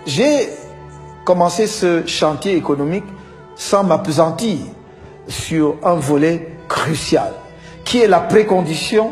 J'ai commencé ce chantier économique sans m'appesantir sur un volet crucial, qui est la précondition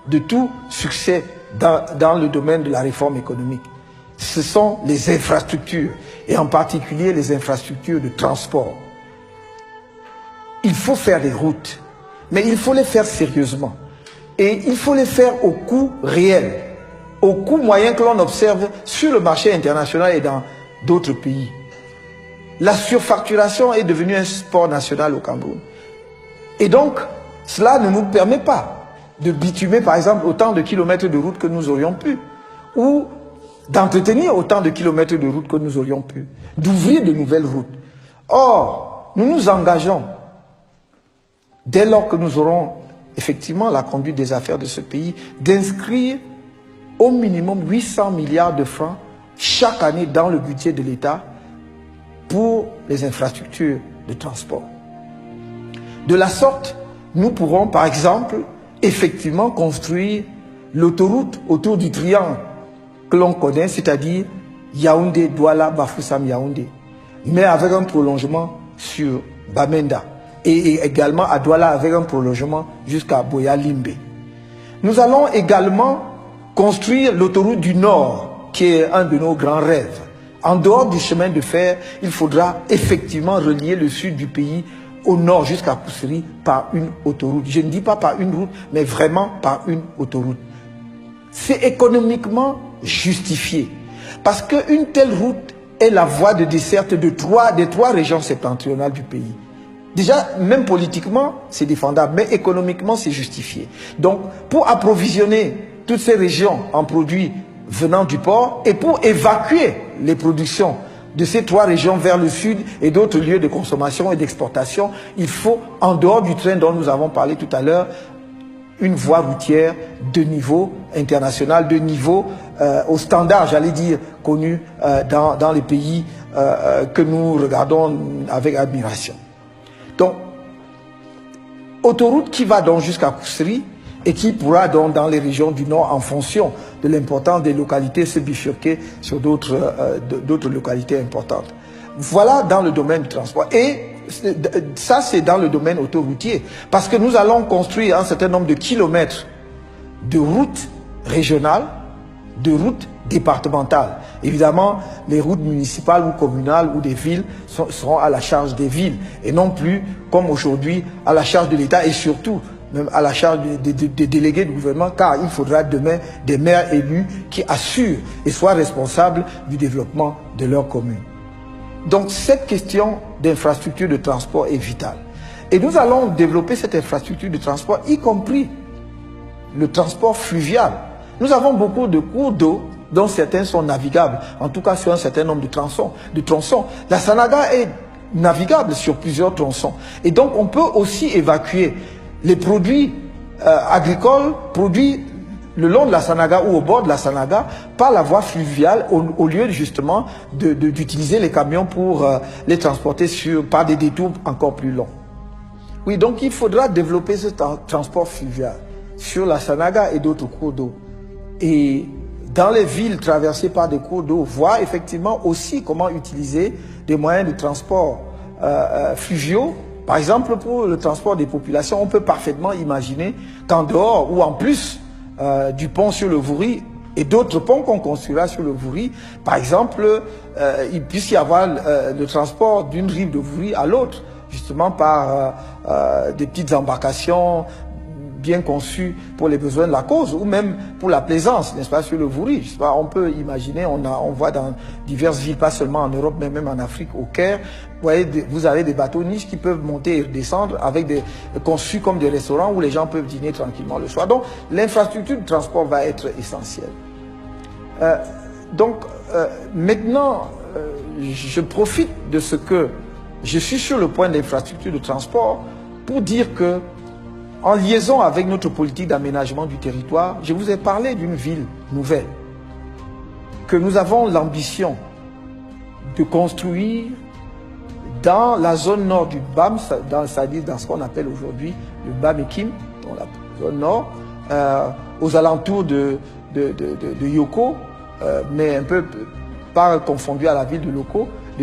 de tout succès dans le domaine de la réforme économique. Ce sont les infrastructures, et en particulier les infrastructures de transport. Il faut faire des routes, mais il faut les faire sérieusement. Et il faut les faire au coût réel, au coût moyen que l'on observe sur le marché international et dans d'autres pays. La surfacturation est devenue un sport national au Cameroun. Et donc, cela ne nous permet pas de bitumer, par exemple, autant de kilomètres de route que nous aurions pu, ou d'entretenir autant de kilomètres de route que nous aurions pu, d'ouvrir de nouvelles routes. Or, nous nous engageons, dès lors que nous aurons effectivement la conduite des affaires de ce pays, d'inscrire au minimum 800 milliards de francs chaque année dans le budget de l'État pour les infrastructures de transport. De la sorte, nous pourrons par exemple effectivement construire l'autoroute autour du triangle que l'on connaît, c'est-à-dire Yaoundé, Douala, Bafoussam, Yaoundé, mais avec un prolongement sur Bamenda et également à Douala avec un prolongement jusqu'à Boya-Limbe. Nous allons également construire l'autoroute du Nord, qui est un de nos grands rêves. En dehors du chemin de fer, il faudra effectivement relier le sud du pays au nord jusqu'à Koussery par une autoroute. Je ne dis pas par une route, mais vraiment par une autoroute. C'est économiquement justifié. Parce qu'une telle route est la voie de desserte des trois régions septentrionales du pays. Déjà, même politiquement, c'est défendable, mais économiquement, c'est justifié. Donc, pour approvisionner toutes ces régions en produits venant du port et pour évacuer les productions de ces trois régions vers le sud et d'autres lieux de consommation et d'exportation, il faut, en dehors du train dont nous avons parlé tout à l'heure, une voie routière de niveau international, de niveau au standard, j'allais dire, connu dans les pays que nous regardons avec admiration. Donc, autoroute qui va donc jusqu'à Koussery et qui pourra donc dans les régions du Nord, en fonction de l'importance des localités, se bifurquer sur d'autres localités importantes. Voilà dans le domaine du transport. Et ça, c'est dans le domaine autoroutier. Parce que nous allons construire un certain nombre de kilomètres de routes régionales, de routes départementales. Évidemment, les routes municipales ou communales ou des villes seront à la charge des villes et non plus, comme aujourd'hui, à la charge de l'État et surtout même à la charge des délégués du gouvernement, car il faudra demain des maires élus qui assurent et soient responsables du développement de leur commune. Donc cette question d'infrastructure de transport est vitale. Et nous allons développer cette infrastructure de transport, y compris le transport fluvial. Nous avons beaucoup de cours d'eau dont certains sont navigables, en tout cas sur un certain nombre de tronçons. La Sanaga est navigable sur plusieurs tronçons. Et donc on peut aussi évacuer les produits agricoles, produits le long de la Sanaga ou au bord de la Sanaga, par la voie fluviale, au lieu justement d'utiliser les camions pour les transporter par des détours encore plus longs. Oui, donc il faudra développer ce transport fluvial sur la Sanaga et d'autres cours d'eau. Et dans les villes traversées par des cours d'eau, voir effectivement aussi comment utiliser des moyens de transport fluviaux. Par exemple, pour le transport des populations, on peut parfaitement imaginer qu'en dehors ou en plus du pont sur le Vouri et d'autres ponts qu'on construira sur le Vouri, par exemple, il puisse y avoir le transport d'une rive de Vouri à l'autre, justement par des petites embarcations bien conçues pour les besoins de la cause, ou même pour la plaisance, n'est-ce pas, sur le Vouri. Je sais pas, on peut imaginer, on voit dans diverses villes, pas seulement en Europe, mais même en Afrique, au Caire, vous avez des bateaux niches qui peuvent monter et descendre avec conçus comme des restaurants où les gens peuvent dîner tranquillement le soir. Donc, l'infrastructure de transport va être essentielle. Maintenant, je profite de ce que je suis sur le point de l'infrastructure de transport pour dire que, en liaison avec notre politique d'aménagement du territoire, je vous ai parlé d'une ville nouvelle que nous avons l'ambition de construire dans la zone nord du BAM, c'est-à-dire dans ce qu'on appelle aujourd'hui le BAM-Ekim, dans la zone nord, aux alentours de Yoko, mais un peu part confondue à la ville de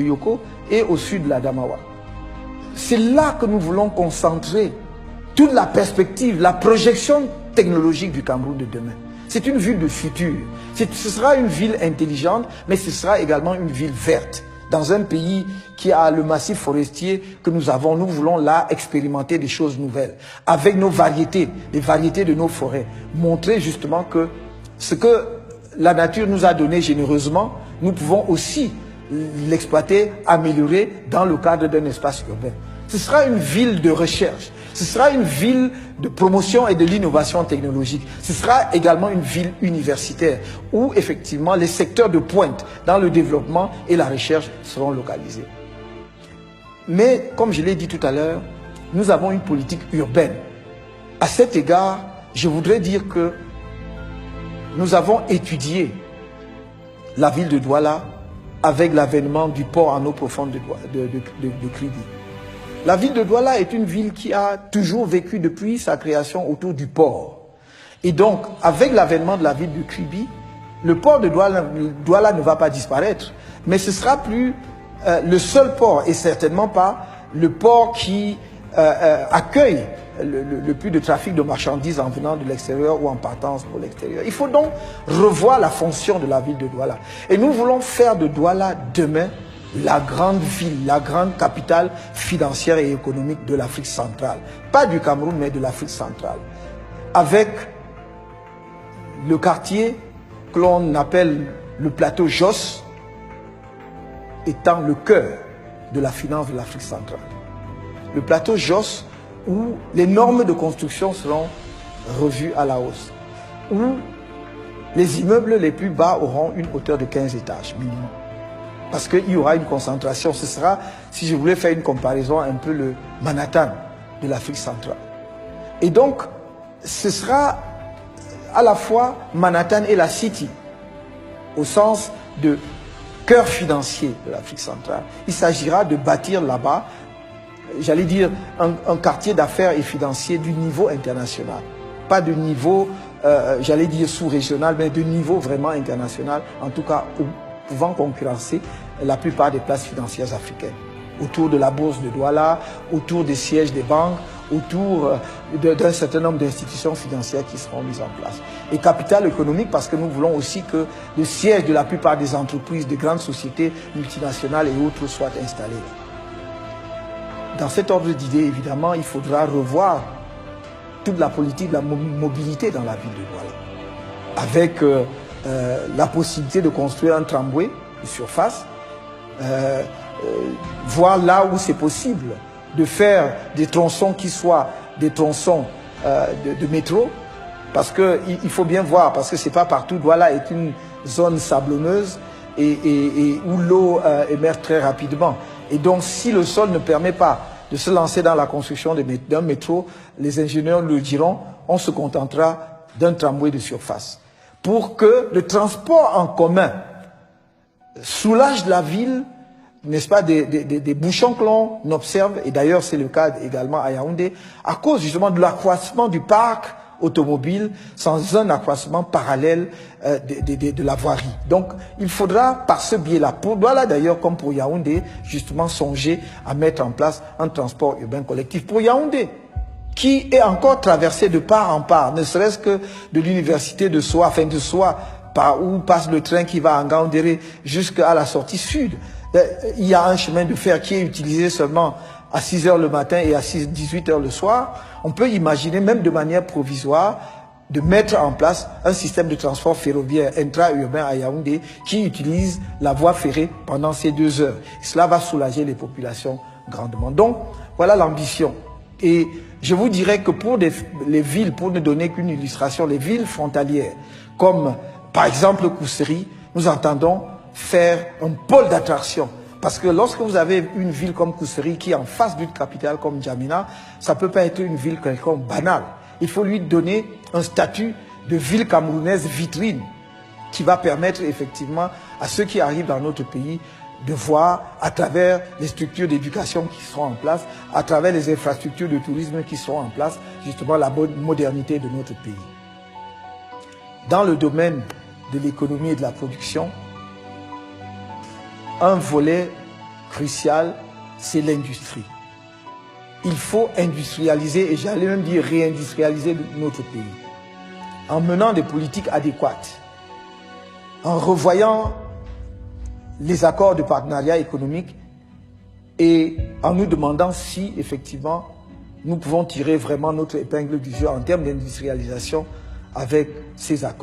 Yoko, et au sud de la Damawa. C'est là que nous voulons concentrer toute la perspective, la projection technologique du Cameroun de demain. C'est une ville de futur. Ce sera une ville intelligente, mais ce sera également une ville verte. Dans un pays qui a le massif forestier que nous avons, nous voulons là expérimenter des choses nouvelles. Avec nos variétés, les variétés de nos forêts. Montrer justement que ce que la nature nous a donné généreusement, nous pouvons aussi l'exploiter, améliorer dans le cadre d'un espace urbain. Ce sera une ville de recherche. Ce sera une ville de promotion et de l'innovation technologique. Ce sera également une ville universitaire où effectivement les secteurs de pointe dans le développement et la recherche seront localisés. Mais comme je l'ai dit tout à l'heure, nous avons une politique urbaine. À cet égard, je voudrais dire que nous avons étudié la ville de Douala avec l'avènement du port en eau profonde de Kribi. La ville de Douala est une ville qui a toujours vécu depuis sa création autour du port. Et donc, avec l'avènement de la ville de Kribi, le port de Douala ne va pas disparaître, mais ce sera plus le seul port et certainement pas le port qui accueille le plus de trafic de marchandises en venant de l'extérieur ou en partance pour l'extérieur. Il faut donc revoir la fonction de la ville de Douala. Et nous voulons faire de Douala demain la grande ville, la grande capitale financière et économique de l'Afrique centrale. Pas du Cameroun, mais de l'Afrique centrale. Avec le quartier que l'on appelle le plateau Jos étant le cœur de la finance de l'Afrique centrale. Le plateau Jos où les normes de construction seront revues à la hausse, où les immeubles les plus bas auront une hauteur de 15 étages minimum. Parce qu'il y aura une concentration. Ce sera, si je voulais faire une comparaison, un peu le Manhattan de l'Afrique centrale. Et donc, ce sera à la fois Manhattan et la City, au sens de cœur financier de l'Afrique centrale. Il s'agira de bâtir là-bas, j'allais dire, un quartier d'affaires et financier du niveau international. Pas de niveau, j'allais dire sous-régional, mais de niveau vraiment international, en tout cas pouvant concurrencer la plupart des places financières africaines. Autour de la bourse de Douala, autour des sièges des banques, autour d'un certain nombre d'institutions financières qui seront mises en place. Et capital économique parce que nous voulons aussi que le siège de la plupart des entreprises, des grandes sociétés multinationales et autres soient installés. Dans cet ordre d'idées, évidemment, il faudra revoir toute la politique de la mobilité dans la ville de Douala. Avec la possibilité de construire un tramway de surface, voir là où c'est possible, de faire des tronçons qui soient des tronçons de métro, parce qu'il faut bien voir, parce que c'est pas partout. Douala est une zone sablonneuse et où l'eau émerge très rapidement. Et donc, si le sol ne permet pas de se lancer dans la construction d'un métro, les ingénieurs le diront, on se contentera d'un tramway de surface. Pour que le transport en commun soulage la ville, n'est-ce pas, des bouchons que l'on observe, et d'ailleurs c'est le cas également à Yaoundé, à cause justement de l'accroissement du parc automobile sans un accroissement parallèle de la voirie. Donc il faudra par ce biais-là, pour Douala d'ailleurs comme pour Yaoundé, justement songer à mettre en place un transport urbain collectif. Pour Yaoundé, qui est encore traversé de part en part, ne serait-ce que de l'université de Soa, enfin de Soa, par où passe le train qui va à Ngaoundéré jusqu'à la sortie sud. Il y a un chemin de fer qui est utilisé seulement à 6 h le matin et à 18 h le soir. On peut imaginer, même de manière provisoire, de mettre en place un système de transport ferroviaire intra-urbain à Yaoundé qui utilise la voie ferrée pendant ces 2 heures. Et cela va soulager les populations grandement. Donc, voilà l'ambition. Et je vous dirais que pour les villes, pour ne donner qu'une illustration, les villes frontalières, comme par exemple Koussery, nous entendons faire un pôle d'attraction. Parce que lorsque vous avez une ville comme Koussery qui est en face d'une capitale comme N'Djamena, ça ne peut pas être une ville quelconque banale. Il faut lui donner un statut de ville camerounaise vitrine qui va permettre effectivement à ceux qui arrivent dans notre pays de voir à travers les structures d'éducation qui seront en place, à travers les infrastructures de tourisme qui seront en place, justement la modernité de notre pays. Dans le domaine de l'économie et de la production, un volet crucial, c'est l'industrie. Il faut industrialiser, et j'allais même dire réindustrialiser notre pays, en menant des politiques adéquates, en revoyant les accords de partenariat économique et en nous demandant si, effectivement, nous pouvons tirer vraiment notre épingle du jeu en termes d'industrialisation avec ces accords.